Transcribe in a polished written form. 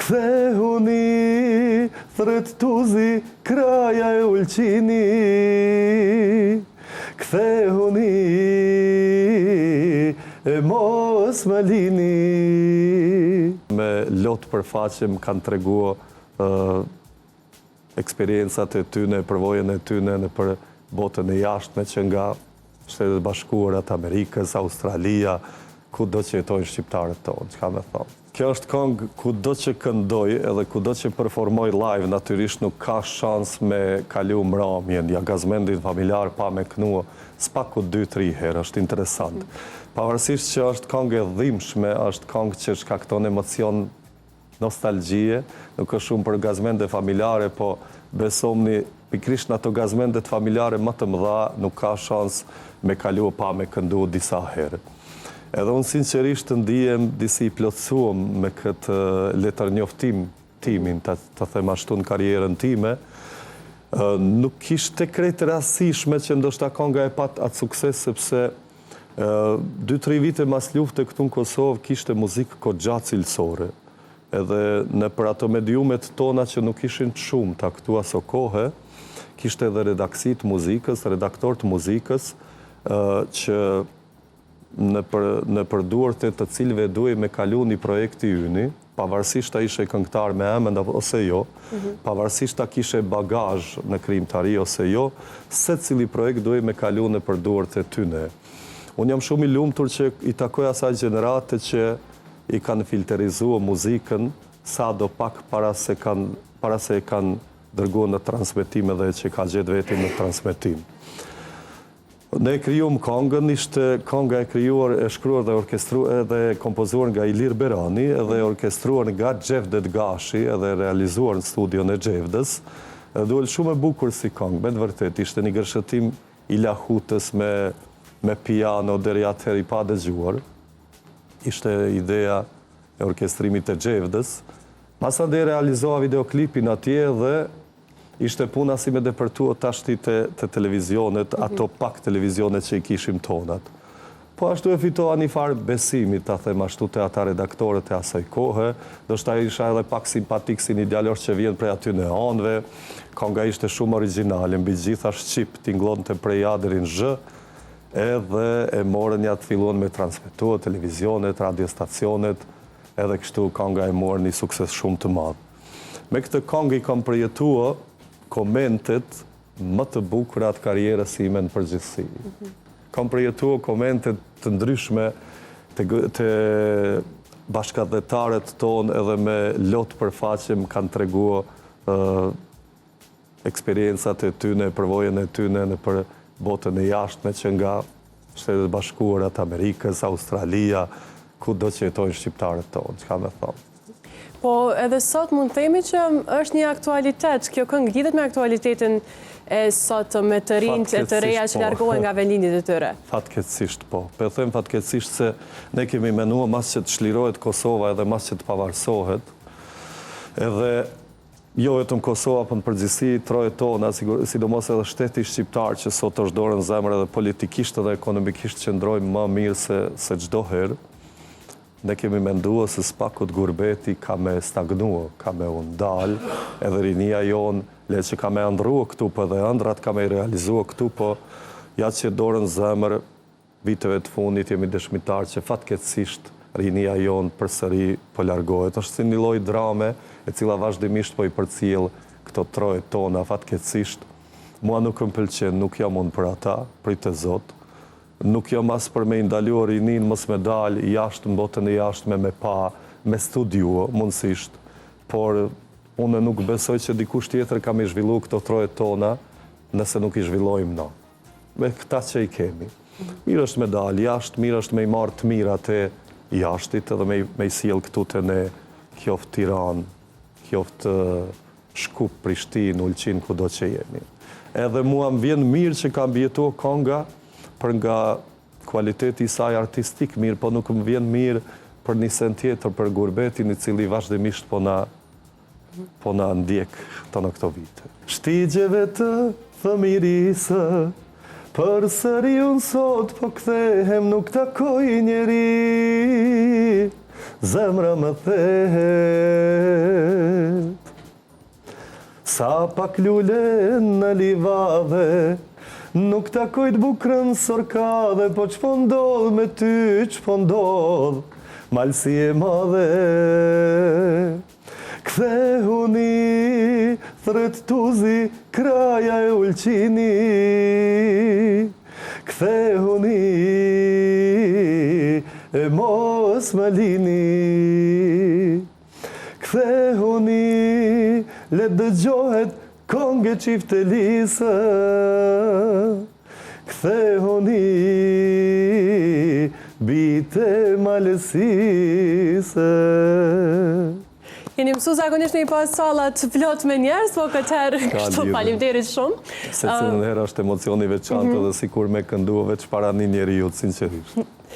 Kthehuni, thret tuzi, kraja e ulqini. Kthehuni, e mos më lini. Me lot përfaqem kanë tregua eksperiencat e tyne, përvojën e tyne në për botën e jashtme që nga Shtetet Bashkuara të Amerikës, Australia, ku do që jetojnë shqiptarët tonë, që ka me thonë. Kjo është këngë ku do që këndoj edhe ku do që performoj live, natyrisht nuk ka shans me kalu mramjen, ja gazmendin familjar pa me knua, s'paku 2-3 herë, është interesant. Pavarësisht që është këngë e dhimbshme, është këngë që shkakton emocion nostalgjie, nuk është shumë për gazmende familjare, po besomni pikrisht në ato gazmendet familjare më të mëdha, nuk ka shans me kalu pa me këndu disa herë. Edhe unë sinqerisht të ndihem disi plotësuam me këtë letër njoftim timin, të them ashtu në karierën time, nuk ishte krejt rastishme që ndoshta kënga e pat atë sukses, sepse 2-3 vite mas lufte këtu në Kosovë kishte muzikë kogja cilësore. Edhe në për ato mediumet tona që nuk ishin shumë të këtu aso kohë, kishte edhe redaksit muzikës, redaktor të muzikës, që në përduart të cilëve duhej me kalu një projekti yni, pavarësisht ta ishe këngëtar me emën ose jo, pavarësisht ta kishe bagazh në krijimtari ose jo, se cili projekt duhej me kalu në përduart e tyne. Unë jam shumë i lumtur që i takoj asaj gjenerate që i kanë filterizuar muzikën sa do pak para se e kanë dërguar në transmetim edhe që ka gjetë vetin në transmetim. Ne krijuam këngën, ishte kënga e krijuar, e shkruar dhe orkestruar dhe kompozuar nga Ilir Berani, edhe orkestruar nga Gjevdet Gashi, edhe realizuar në studion e Gjevdës. Duhet shumë e bukur si këngë, me të vërtet, ishte një gërshëtim i lahutës me piano deri atëherë i pa dëgjuar. Ishte ideja e orkestrimit të Gjevdës. Masandej realizoha videoklipin atje dhe ishte puna si me depërtua tashti të televizionet, ato pak televizionet që i kishim tonat. Po ashtu e fitoha një farë besimit, ta them ashtu të ata redaktorët e asaj kohë, do shta isha edhe pak simpatik si një djallor që vjen prej aty në anëve, kënga ishte shumë originale, mbi gjitha shqip, tinglon të prej A deri në Zh, edhe e morën ja të filluan me transmetua televizionet, radiostacionet, edhe kështu kënga e morën një sukses shumë të madhë. Me këtë këngë i kam përjetua komentet më të bukura të karierës ime në përgjithësi. Kam përjetua komentet të ndryshme të bashkëdhetarët tonë edhe me lot përfaqem kanë tregua eksperiencat e tyne, përvojën e tyne në për botën e jashtme që nga Shtetet Bashkuara të Amerikës, Australia, ku do që jetojnë shqiptarët tonë, që ka me thonë. Po edhe sot mund të themi që është një aktualitet, kjo këngë lidhet me aktualitetin e sot me të rinjt e të reja që largohen nga vendindjet e tyre. Fatkeqësisht po. Po them fatkeqësisht se ne kemi menuar mas që të çlirohet Kosova edhe mas që të pavarësohet. Edhe jo vetëm Kosova, por në përgjithësi trojet tona, sidomos edhe shteti shqiptar që sot është dorën në zemër edhe politikisht edhe ekonomikisht qëndrojmë më mirë se çdo herë. Ne kemi mendua se spakut gurbeti ka me stagnua, ka me undal, edhe rinia jonë, le që ka me ndrua këtu, po dhe ëndrat ka me realizua këtu, po ja që dorën zemër, viteve të fundit jemi dëshmitar që fatkeqësisht rinia jonë përsëri po largohet. Është si një lloj drame, e cila vazhdimisht po i përcjell këto trojet tona fatkeqësisht. Mua nuk më pëlqen, nuk jam unë për ata, prit e Zot. Nuk jam as për me ndaluar rinin, mos me dal jashtë në botën e jashtme me pa, me studiua, mundësisht. Por unë nuk besoj që dikush tjetër kam i zhvillu këto trojet tona, nëse nuk i zhvillojmë na. Me këta që i kemi. Mirë është me dal jashtë, mirë është me i marë të mirat e jashtit, edhe me i sjell këtu të ne, qoftë Tiranë, qoftë Shkup, Prishtinë, Ulqin, kudo që jemi. Edhe mua më vjen mirë që kam bjetuar kënga, për nga kualiteti i saj artistik mirë, po nuk më vjen mirë për një sen tjetër për gurbetin i cili vazhdimisht po na ndjek të në këto vite. Shtigjeve të fëmirisë, për sëri unë sot po kthehem, nuk takoj njeri, zemra më the Sa pak lule në livade, nuk takoj të bukrën sorkade, po që po ndodh me ty, që po ndodh, malsi e madhe. Kthehuni, thret tuzi, kraja e ulqini, kthehuni, e mos më lini. Kthehuni, le dëgjohet konge qifte lisë. Kthehuni, bite malësisë. Jeni mësu zakonisht në i pas salat plot me njerës, po këtë herë kështu faleminderit shumë. Se cilën herë është emocioni veçantë dhe sikur me këndu veç para një njeriut, sinqerisht.